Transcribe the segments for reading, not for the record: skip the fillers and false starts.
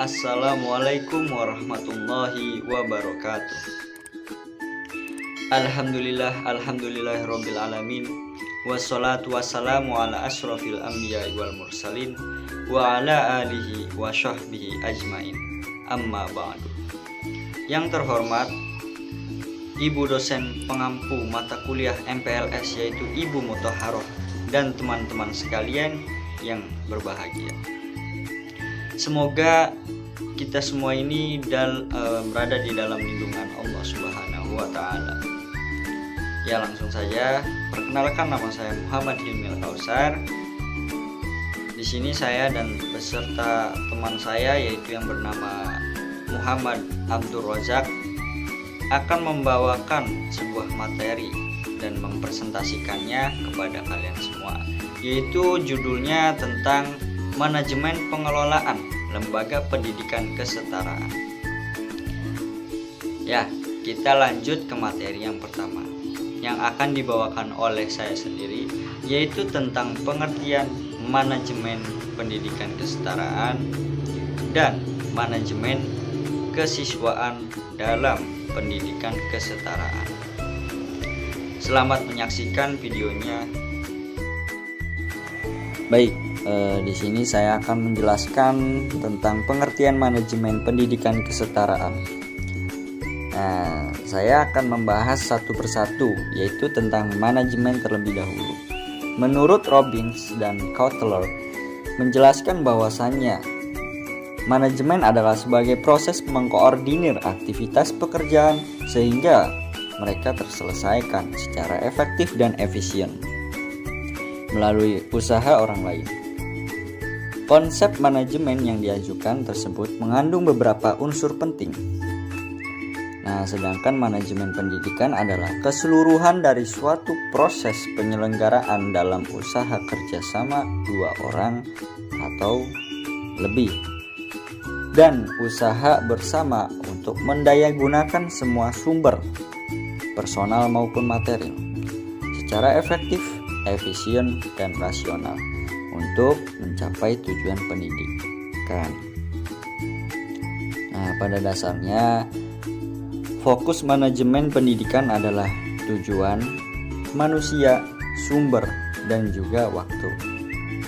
Assalamualaikum warahmatullahi wabarakatuh. Alhamdulillahirabbil alamin. Wassalatu wassalamu ala asyrofil anbiya'i wal mursalin wa ala alihi wa sahbihi ajmain. Amma ba'du. Yang terhormat Ibu dosen pengampu mata kuliah MPLS, yaitu Ibu Muthaharoh, dan teman-teman sekalian yang berbahagia. Semoga kita semua ini berada di dalam lindungan Allah Subhanahu wa taala. Ya, langsung saja perkenalkan, nama saya Muhammad Hilmi Al-Kausar. Di sini saya dan beserta teman saya, yaitu yang bernama Muhammad Abdul Razak, akan membawakan sebuah materi dan mempresentasikannya kepada kalian semua, yaitu judulnya tentang manajemen pengelolaan lembaga pendidikan kesetaraan. Ya, kita lanjut ke materi yang pertama yang akan dibawakan oleh saya sendiri, yaitu tentang pengertian manajemen pendidikan kesetaraan dan manajemen kesiswaan dalam pendidikan kesetaraan. Selamat menyaksikan videonya. Baik, di sini saya akan menjelaskan tentang pengertian manajemen pendidikan kesetaraan. Nah, saya akan membahas satu persatu, yaitu tentang manajemen terlebih dahulu. Menurut Robbins dan Kotler menjelaskan bahwasannya manajemen adalah sebagai proses mengkoordinir aktivitas pekerjaan sehingga mereka terselesaikan secara efektif dan efisien melalui usaha orang lain. Konsep manajemen yang diajukan tersebut mengandung beberapa unsur penting. Nah, sedangkan manajemen pendidikan adalah keseluruhan dari suatu proses penyelenggaraan dalam usaha kerjasama dua orang atau lebih, dan usaha bersama untuk mendayagunakan semua sumber, personal maupun material, secara efektif, efisien, dan rasional untuk mencapai tujuan pendidikan. Nah, pada dasarnya fokus manajemen pendidikan adalah tujuan, manusia, sumber, dan juga waktu.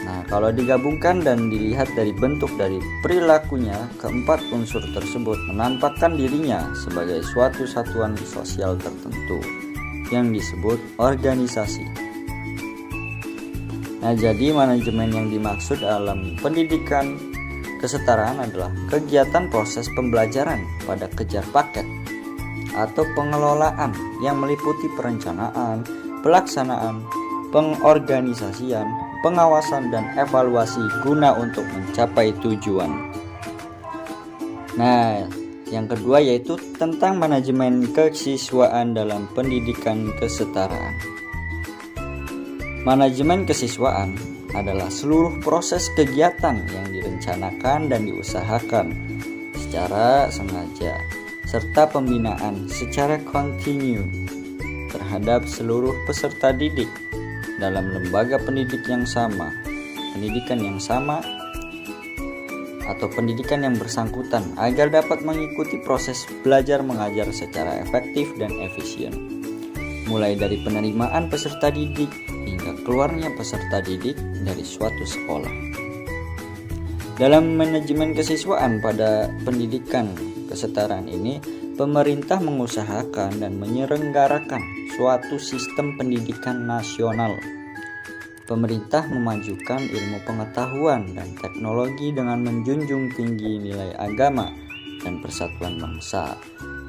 Nah, kalau digabungkan dan dilihat dari bentuk dari perilakunya, keempat unsur tersebut menampakkan dirinya sebagai suatu satuan sosial tertentu yang disebut organisasi. Nah, jadi manajemen yang dimaksud dalam pendidikan kesetaraan adalah kegiatan proses pembelajaran pada kejar paket atau pengelolaan yang meliputi perencanaan, pelaksanaan, pengorganisasian, pengawasan, dan evaluasi guna untuk mencapai tujuan. Nah, yang kedua yaitu tentang manajemen kesiswaan dalam pendidikan kesetaraan. Manajemen kesiswaan adalah seluruh proses kegiatan yang direncanakan dan diusahakan secara sengaja serta pembinaan secara kontinu terhadap seluruh peserta didik dalam lembaga pendidikan yang sama atau pendidikan yang bersangkutan agar dapat mengikuti proses belajar mengajar secara efektif dan efisien, mulai dari penerimaan peserta didik hingga keluarnya peserta didik dari suatu sekolah. Dalam manajemen kesiswaan pada pendidikan kesetaraan ini, pemerintah mengusahakan dan menyelenggarakan suatu sistem pendidikan nasional. Pemerintah memajukan ilmu pengetahuan dan teknologi dengan menjunjung tinggi nilai agama dan persatuan bangsa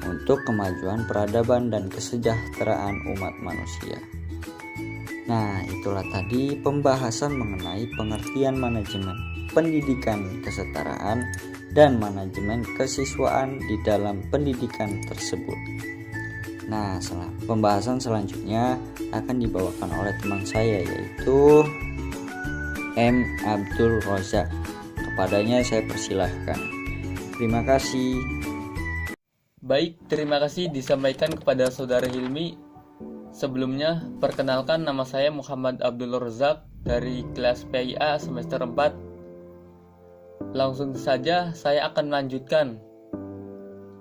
untuk kemajuan peradaban dan kesejahteraan umat manusia. Nah, itulah tadi pembahasan mengenai pengertian manajemen pendidikan kesetaraan dan manajemen kesiswaan di dalam pendidikan tersebut. Nah, pembahasan selanjutnya akan dibawakan oleh teman saya, yaitu M. Abdul Razak. Kepadanya saya persilahkan. Terima kasih. Baik, terima kasih disampaikan kepada Saudara Hilmi. Sebelumnya, perkenalkan, nama saya Muhammad Abdul Razak dari kelas PIA semester 4 Langsung saja saya akan melanjutkan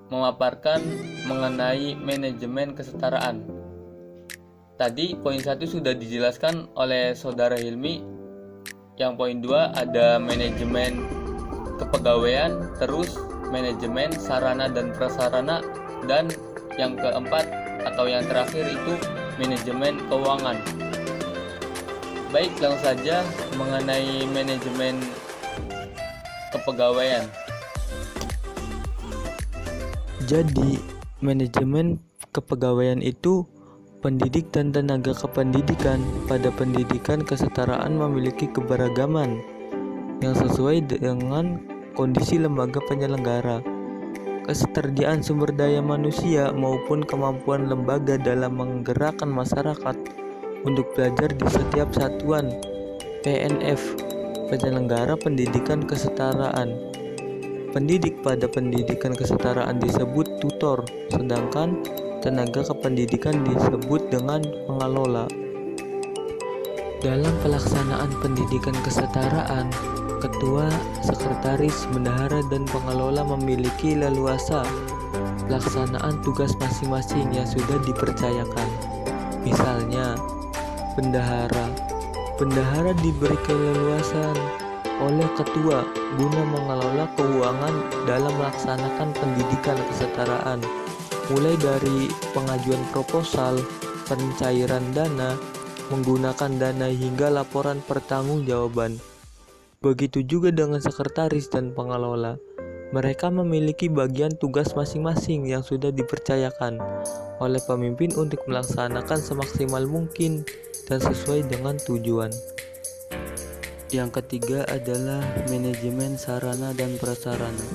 memaparkan mengenai manajemen kesetaraan. Tadi poin 1 sudah dijelaskan oleh Saudara Hilmi. Yang poin 2 ada manajemen kepegawaian, terus manajemen sarana dan prasarana, dan yang keempat atau yang terakhir itu manajemen keuangan. Baik, langsung saja mengenai manajemen kepegawaian. Jadi, manajemen kepegawaian itu pendidik dan tenaga kependidikan pada pendidikan kesetaraan memiliki keberagaman yang sesuai dengan kondisi lembaga penyelenggara, ketersediaan sumber daya manusia maupun kemampuan lembaga dalam menggerakkan masyarakat untuk belajar di setiap satuan PNF, penyelenggara pendidikan kesetaraan. Pendidik pada pendidikan kesetaraan disebut tutor, sedangkan tenaga kependidikan disebut dengan pengelola. Dalam pelaksanaan pendidikan kesetaraan, ketua, sekretaris, bendahara, dan pengelola memiliki leluasa pelaksanaan tugas masing-masing yang sudah dipercayakan. Misalnya, bendahara diberi keleluasan oleh ketua guna mengelola keuangan dalam melaksanakan pendidikan kesetaraan, mulai dari pengajuan proposal, pencairan dana, menggunakan dana hingga laporan pertanggungjawaban. Begitu juga dengan sekretaris dan pengelola. Mereka memiliki bagian tugas masing-masing yang sudah dipercayakan oleh pemimpin untuk melaksanakan semaksimal mungkin dan sesuai dengan tujuan. Yang ketiga adalah manajemen sarana dan prasarana.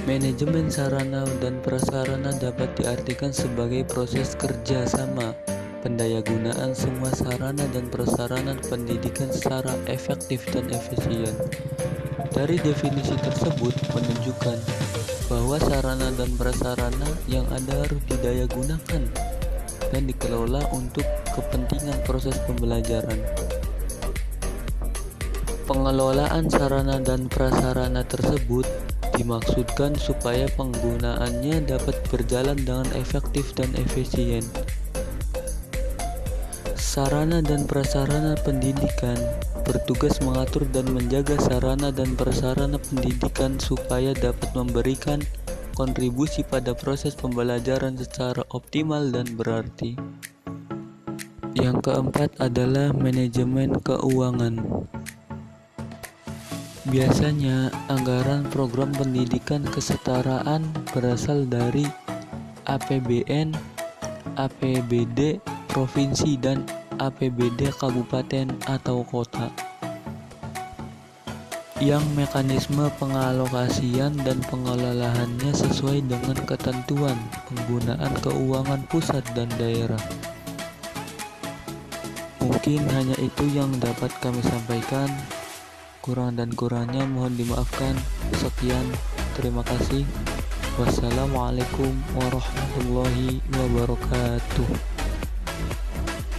Manajemen sarana dan prasarana dapat diartikan sebagai proses kerja sama pendayagunaan semua sarana dan prasarana pendidikan secara efektif dan efisien. Dari definisi tersebut menunjukkan bahwa sarana dan prasarana yang ada harus didayagunakan dan dikelola untuk kepentingan proses pembelajaran. Pengelolaan sarana dan prasarana tersebut dimaksudkan supaya penggunaannya dapat berjalan dengan efektif dan efisien. Sarana dan prasarana pendidikan bertugas mengatur dan menjaga sarana dan prasarana pendidikan supaya dapat memberikan kontribusi pada proses pembelajaran secara optimal dan berarti. Yang keempat adalah manajemen keuangan. Biasanya, anggaran program pendidikan kesetaraan berasal dari APBN, APBD provinsi, dan APBD kabupaten atau kota. Yang mekanisme pengalokasian dan pengelolaannya sesuai dengan ketentuan penggunaan keuangan pusat dan daerah. Mungkin hanya itu yang dapat kami sampaikan. Kurang dan kurangnya mohon dimaafkan. Sekian, terima kasih. Wassalamualaikum warahmatullahi wabarakatuh.